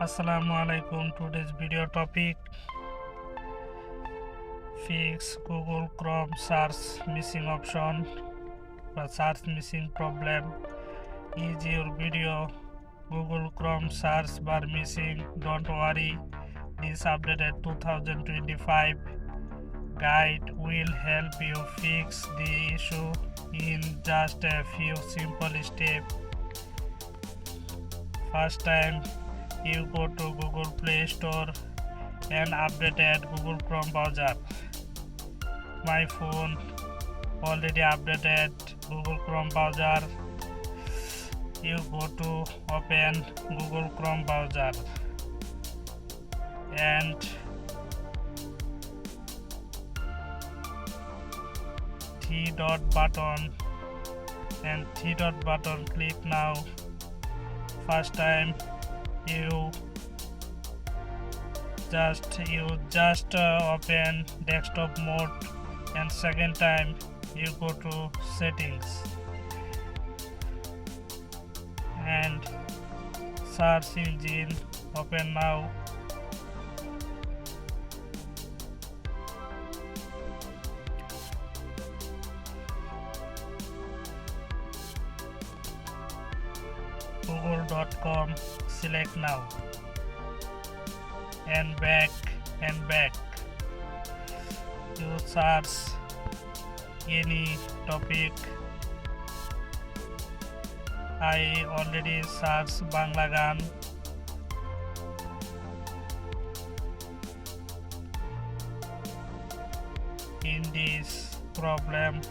Assalamu alaikum. Today's video topic: fix Google Chrome search missing option or search missing problem. Is your video Google Chrome search bar missing? Don't worry, this updated 2025 guide will help you fix the issue in just a few simple steps. First time, you go to Google Play Store and updated Google Chrome browser. My phone already updated Google Chrome browser. You go to open Google Chrome browser and three dot button click now. First time you just open desktop mode, and second time you go to settings and search engine open now. Google.com select now and back. You search any topic. I already searched Bangla Gan. In this problem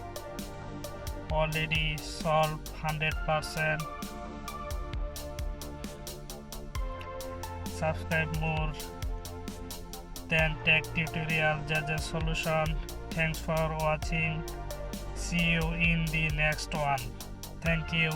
already solved 100%. Subscribe more than tech tutorial judges solution. Thanks for watching. See you in the next one. Thank you.